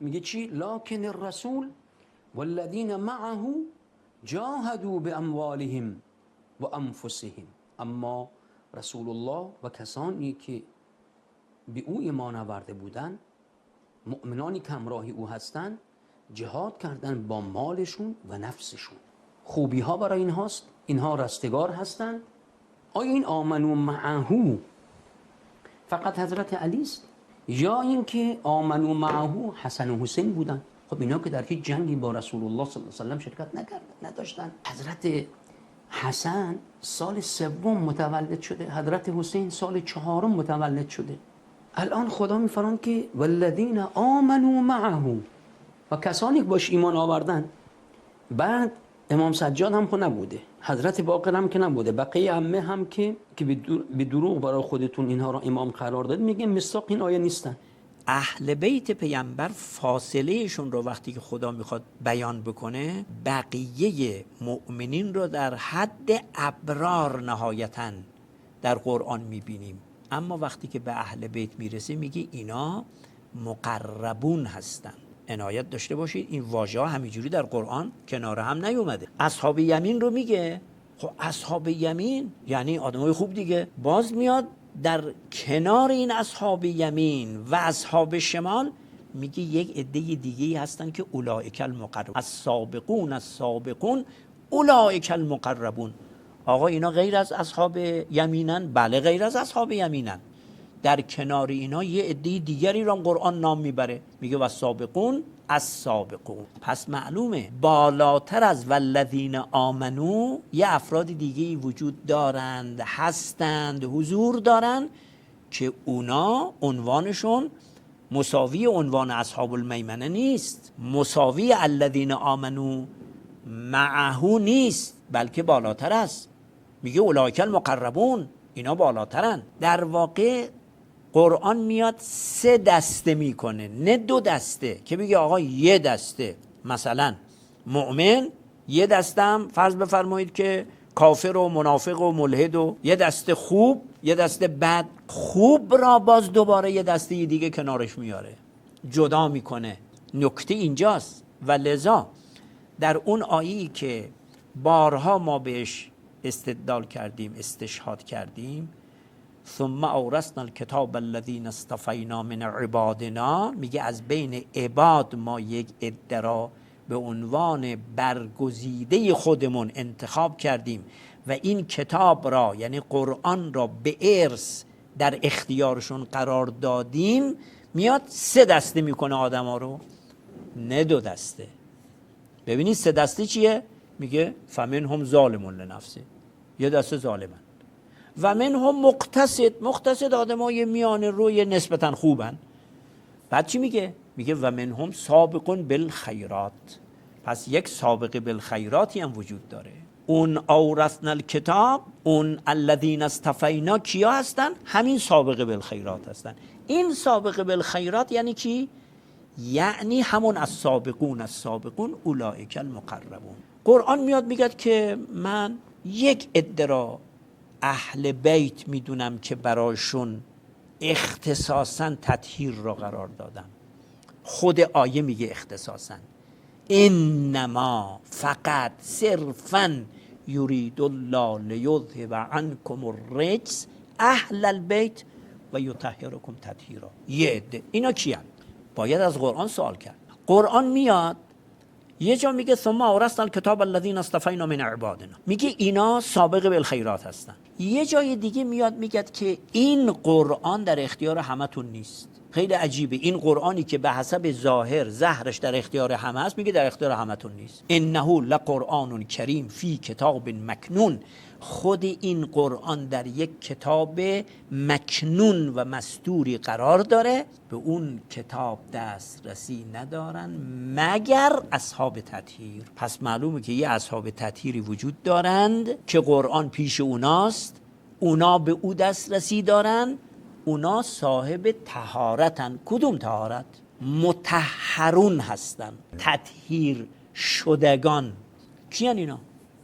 میگه چی؟ لکن الرسول والذین معه جاهدوا باموالهم و انفسهم. اما رسول الله و کسانی که به او ایمان آورده بودند، مؤمنانی که همراه او هستند، جهاد کردن با مالشون و نفسشون. خوبی ها برای اینهاست، اینها رستگار هستند. آیا این آمنو معهو فقط حضرت علی است یا اینکه آمنو معهو حسن و حسین بودن؟ خب اینا که در هیچ جنگی با رسول الله صلی الله علیه و سلم شرکت نداشتن. حضرت حسن سال 3 متولد شده، حضرت حسین سال 4 متولد شده. الان خدا میفرماید که والذین آمنوا معه، و کسانی که باش ایمان آوردن. بعد امام سجاد هم که نبوده، حضرت باقر هم که نبوده، بقیه ائمه هم که به دروغ برای خودتون اینها را امام قرار داد، میگه مصداق این آیه نیستن. اهل بیت پیامبر فاصلهشون رو وقتی که خدا میخواد بیان بکنه، بقیه مؤمنین رو در حد ابرار نهایتاً در قرآن میبینیم، اما وقتی که به اهل بیت میرسه میگه اینا مقربون هستن. عنایت داشته باشید این واژه ها همینجوری در قرآن کنار هم نیومده. اصحاب یمین رو میگه، خب اصحاب یمین یعنی آدمای خوب دیگه. باز میاد در کنار این اصحاب یمین و اصحاب شمال میگه یک عده دیگه هستن که اولئک المقربون، السابقون اولئک المقربون. آقا اینا غیر از اصحاب یمینن؟ بله غیر از اصحاب یمینن. در کنار اینا یه عده دیگری را قرآن نام میبره، میگه والسابقون السابقون. پس معلومه بالاتر از والذین آمنو یه افراد دیگه وجود دارند، هستند، حضور دارند که اونا عنوانشون مساوی عنوان اصحاب المیمنه نیست، مساوی الذین آمنو معه نیست، بلکه بالاتر است. میگه اولئک المقربون، اینا بالاترن. در واقع قرآن میاد 3 دسته میکنه، نه 2 دسته که بگه آقا یه دسته مثلا مؤمن، یه دسته هم فرض بفرمایید که کافر و منافق و ملحد، و یه دسته خوب، یه دسته بد. خوب را باز دوباره یه دسته دیگه کنارش میاره، جدا میکنه. نکته اینجاست. و لذا در اون آیه‌ای که بارها ما بهش استدلال کردیم، استشهاد کردیم، ثم اورثنا الکتاب الذین اصطفینا من عبادنا، میگه از بین عباد ما یک عده را به عنوان برگزیده خودمون انتخاب کردیم و این کتاب را یعنی قرآن را به ارث در اختیارشون قرار دادیم. میاد 3 دسته میکنه آدم ها رو، نه 2 دسته. ببینید 3 دسته چیه؟ میگه فمنهم ظالم لنفسه، یه دسته ظالمن، و منهم مقتصد آدمای میان روی نسبتا خوبن. بعد چی میگه؟ میگه و منهم سابقون بالخیرات. پس یک سابق بالخیراتی هم وجود داره. اون اورثنا الکتاب، اون الذین اصطفینا کیا هستن؟ همین سابق بالخیرات هستن. این سابق بالخیرات یعنی کی؟ یعنی همون السابقون اولئک المقربون. قرآن میاد میگه که من یک عده را اهل بیت میدونم که برایشون اختصاصا تطهیر را قرار دادم. خود آیه میگه اختصاصا، انما فقط صرفا یرید الله لیذهب عنکم الرجس اهل البیت و یطهرکم تطهیرا. یه عده اینا کیان؟ باید از قرآن سوال کرد. قرآن میاد یه جا میگه ثم اورثنا الکتاب الذین اصطفینا من عبادنا، میگه اینا سابق بالخیرات هستن. یه جای دیگه میاد میگه که این قرآن در اختیار همتون نیست. خیلی عجیبه، این قرآنی که به حسب ظاهر زهرش در اختیار همه است، میگه در اختیار همتون نیست. انه لقرآن کریم فی کتاب مکنون. خود این قرآن در یک کتاب مکنون و مستوری قرار داره، به اون کتاب دسترسی ندارن مگر اصحاب تطهیر. پس معلومه که یه اصحاب تطهیری وجود دارند که قرآن پیش اوناست، اونا به او دسترسی دارن، اونا صاحب طهارتن. کدوم طهارت؟ مطهرون هستن، تطهیر شدگان. کیان اینا؟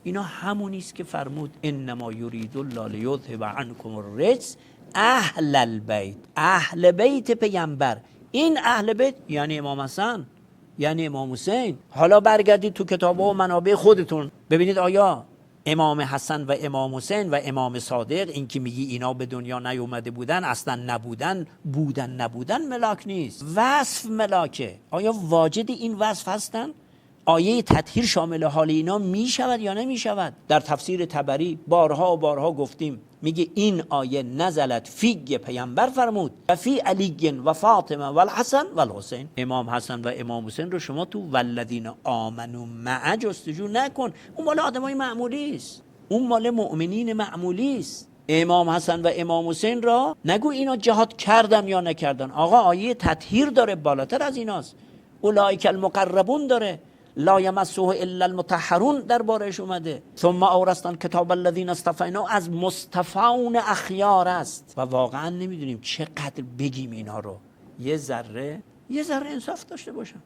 اینا همونیست که فرمود انما یرید الله لیذهب عنکم الرجس اهل البیت. اهل بیت پیامبر این اهل بیت یعنی امام حسن، یعنی امام حسین. حالا برگردید تو کتاب‌ها و منابع خودتون ببینید آیا امام حسن و امام حسین و امام صادق، این که میگی اینا به دنیا نیومده بودن، اصلا نبودن، نبودن ملاک نیست، وصف ملاکه. آیا واجد این وصف هستن؟ آیه تطهیر شامل حال اینا می شود یا نمی شود؟ در تفسیر طبری بارها و بارها گفتیم، میگه این آیه نزلت فی پیامبر فرمود و فی علی و فاطمه و الحسن و الحسین. امام حسن و امام حسین رو شما تو والذین آمنوا معه جستجو نکن، اون مال آدمای معمولی است، اون مال مؤمنین معمولی است. امام حسن و امام حسین را نگو اینا جهاد کردن یا نکردن. آقا آیه تطهیر داره، بالاتر از ایناست. اولئک المقربون داره، لا یمسه الا المطهرون دربارش اومده. ثم اورثنا کتاب الذین اصطفینا، از مصطفون اخیار است. و واقعا نمیدونیم چقدر بگیم اینا رو. یه ذره انصاف داشته باشن.